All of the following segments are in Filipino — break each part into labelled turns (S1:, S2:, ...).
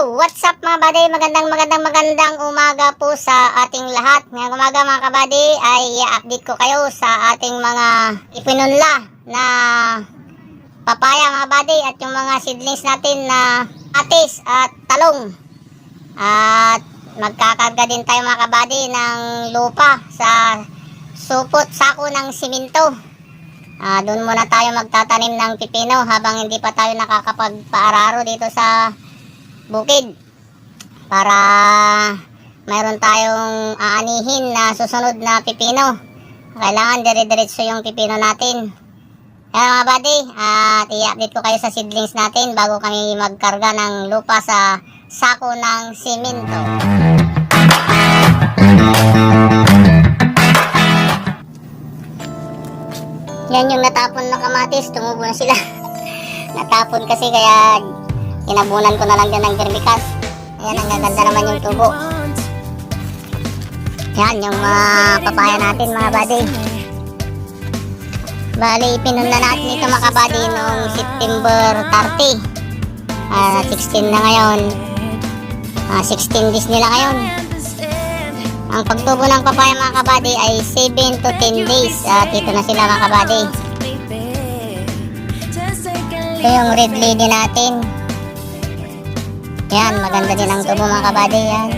S1: Yo, what's up mga buddy? Magandang umaga po sa ating lahat. Ngayong umaga mga kabady ay i-update ko kayo sa ating mga ipinunla na papaya mga buddy at yung mga seedlings natin na atis at talong. At magkakarga din tayo mga kabady ng lupa sa supot sako ng simento. Doon muna tayo magtatanim ng pipino habang hindi pa tayo nakakapagpaararo dito sa bukid para mayroon tayong aanihin na susunod na pipino. Kailangan dire-diretso yung pipino natin. Kaya mga buddy, at i-update ko kayo sa seedlings natin bago kami magkarga ng lupa sa sako ng simento. Yan yung natapon na kamatis, tumubo na sila. Natapon kasi kaya inabunan ko na lang dyan ng vermicast. Ayan, ang gaganda naman yung tubo. Yan, yung mga papaya natin mga buddy. Bali, pinunla natin ito mga buddy noong September 30. 16 na ngayon. 16 days nila ngayon. Ang pagtubo ng papaya mga kabady ay 7 to 10 days. At ito na sila mga kabady. Ito yung red lady natin. Yan, maganda din ang tubo mga kabady. Yan.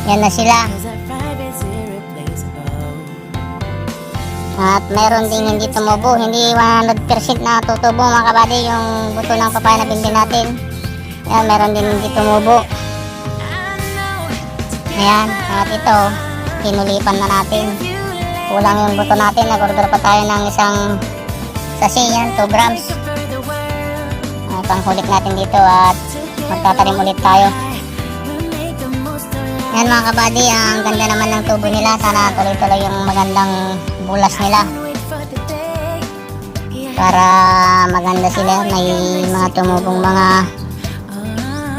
S1: Yan na sila. At meron din hindi tumubo. Hindi 100% na tutubo mga kabady yung buto ng papaya na binili natin. Yan, meron din hindi tumubo. Ayan, at ito, pinulipan na natin. Kulang yung buto natin. Nag-order pa tayo ng isang sachet. Yan, 2 grams. Panghulit natin dito at magtatanim ulit tayo. Yan mga kabady, ang ganda naman ng tubo nila. Sana tuloy-tuloy yung magandang bulas nila para maganda sila. May mga tumubong mga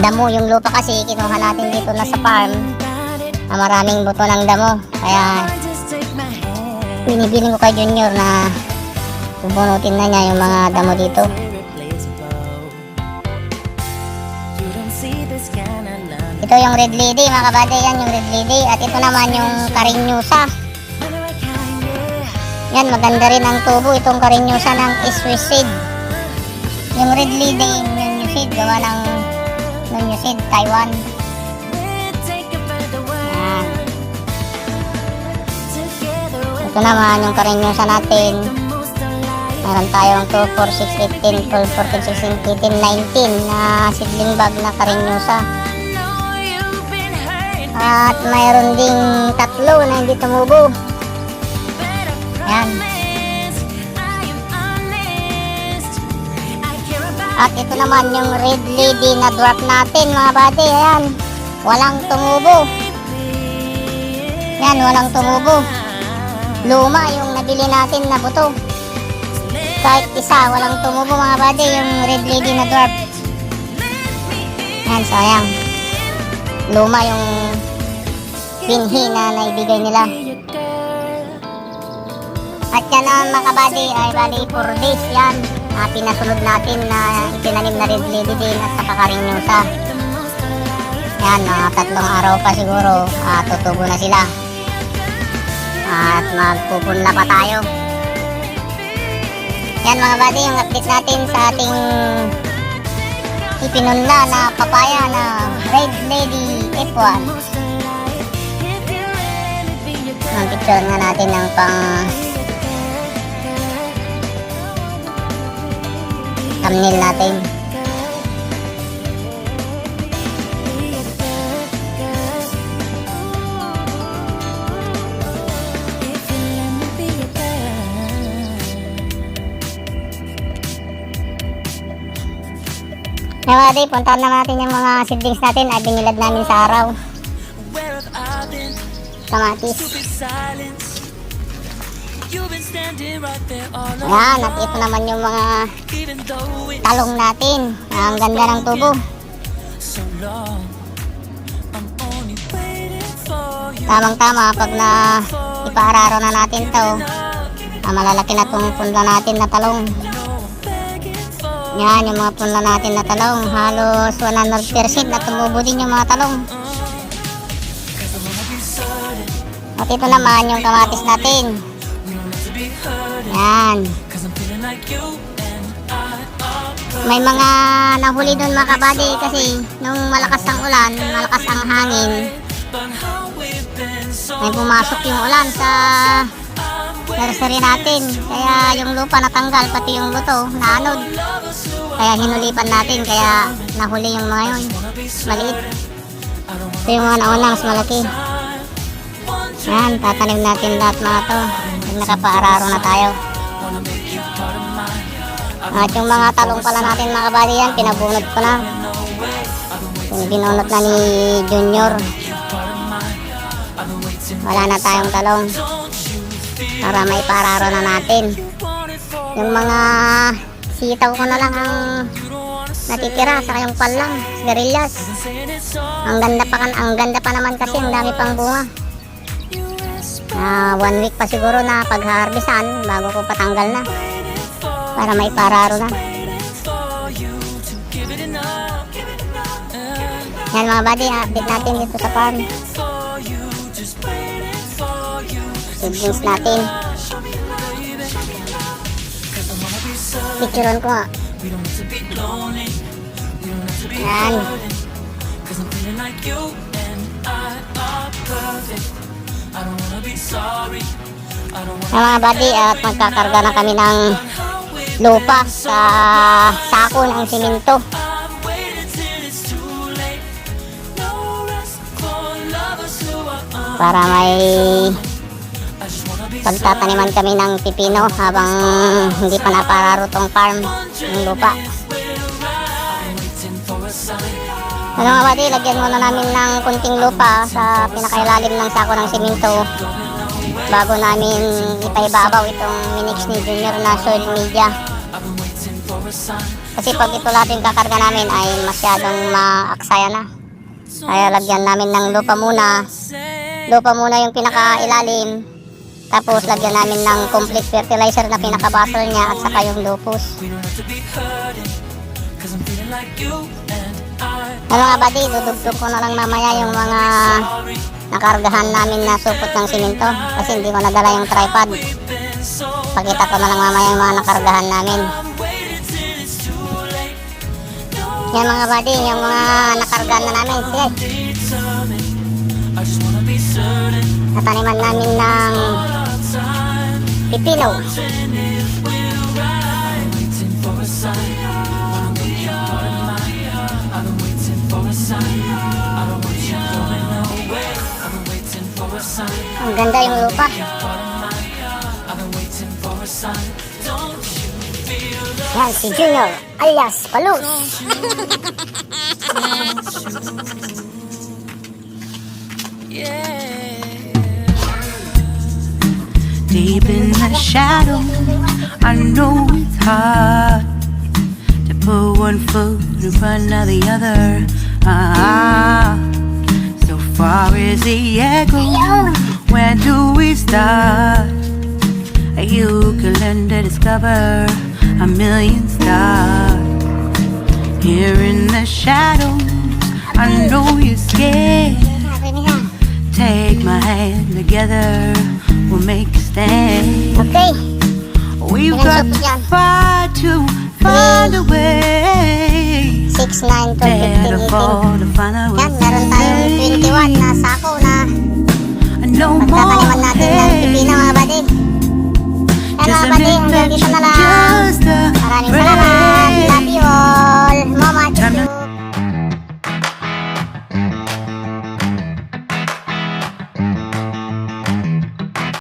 S1: damo. Yung lupa kasi kinuha natin dito na sa farm na maraming buto ng damo, kaya binibiling ko kay Junior na bubunutin na niya yung mga damo dito. Ito yung red lady mga kabady. Yan yung red lady. At ito naman yung karinyusa. Yan, maganda rin ang tubo itong karinyusa ng Swiss seed. Yung red lady, yung seed gawa ng New seed, Taiwan. Yan. Ito naman yung karinyusa natin. Meron tayong 2, 4, 6, 18, 12, 14, 16, 18, 19 na seedling bag na karinyusa. At mayroon ding 3 na hindi tumubo. Yan. At ito naman yung red lady na dwarf natin mga buddy. Ayan, walang tumubo. Yan, walang tumubo. Luma yung nabili natin na buto. Kahit isa, walang tumubo mga buddy, yung red lady na dwarf. Yan, sayang. Luma yung binhi na naibigay nila. At yan ang mga kabady ay bali 4 days yan. Pinasunod natin na itinanim na red lady din at saka karinyusa. Yan, mga 3 araw pa siguro tutubo na sila. At magpupunla pa tayo. Yan mga buddy, yung update natin sa ating ipinunla na papaya na red lady F1. Ang picture nga natin ng pang thumbnail natin. Ngayon day, puntahan na natin yung mga seedlings natin ay binilad namin sa araw. Kamatis. Yan, at ito naman yung mga talong natin. Ang ganda ng tubo. Tamang-tama pag na ipaararo na natin to, malalaki na itong punla natin na talong. Yan, yung mga punla natin na talong. Halos 100% na tumubo din yung mga talong. At ito naman yung kamatis natin. Yan. May mga nahuli doon mga kabady kasi nung malakas ang ulan, malakas ang hangin, may pumasok yung ulan sa nursery natin. Kaya yung lupa natanggal, pati yung buto naanod. Kaya hinulipan natin, kaya nahuli yung mga yun. Maliit. Ito yung mga nauna, mas malaki. Yan, tatanim natin lahat mga to. Nakapaararo na tayo. At yung mga talong pala natin mga kabady yan, pinabunod ko na. Binunot na ni Junior. Wala na tayong talong. Para may pararo na natin. Yung mga sitaw ko na lang ang natitira, saka yung palang, sigarilyas. Ang ganda pa naman kasi, ang dami pang bunga. 1 week pa siguro na pag-harvestan bago ko patanggal na. Para may pararo na. Yan mga buddy, update natin dito sa farm. Seedlings natin. Pictureon ko nga. Yan. Yan mga buddy, at magkakarga na kami ng lupa sa sako ng simento. Para may pagtataniman kami ng pipino habang hindi pa napararo tong farm ng lupa. Ano nga buddy, lagyan muna namin ng kunting lupa sa pinakailalim ng sako ng simento bago namin ipaibabaw itong minix ni Junior na soil media. Kasi pag ito lahat yung kakarga namin ay masyadong maaksaya na. Kaya lagyan namin ng lupa muna. Lupa muna yung pinakailalim. Tapos lagyan namin ng complete fertilizer na pinakabasol niya at saka yung lupus. Ano nga buddy, dudugtog ko na lang mamaya yung mga nakargahan namin na supot ng simento kasi hindi ko nadala yung tripod. Pakita ko na lang mamaya yung mga nakargahan namin. Yan mga buddy, yung mga nakargahan na namin. Sige. Nataniman namin ng pipino. Ang ganda yung lupa. Yan si Junior alias Palus.
S2: Deep in the shadow, I know it's hard to put one foot in front of the other. So far is the echo. Where do we start? You can learn to discover a million stars. Here in the shadows, I know you're scared. Take my hand, together we'll make a stand.
S1: Okay.
S2: We've got to fight to find a way.
S1: 6, 9, 12, 15, 18.
S2: Yan,
S1: meron tayong 21 na sako na pagtataniman natin ng pipino mga buddy. Yan mga buddy, hanggang dito na lang. Maraming salamat.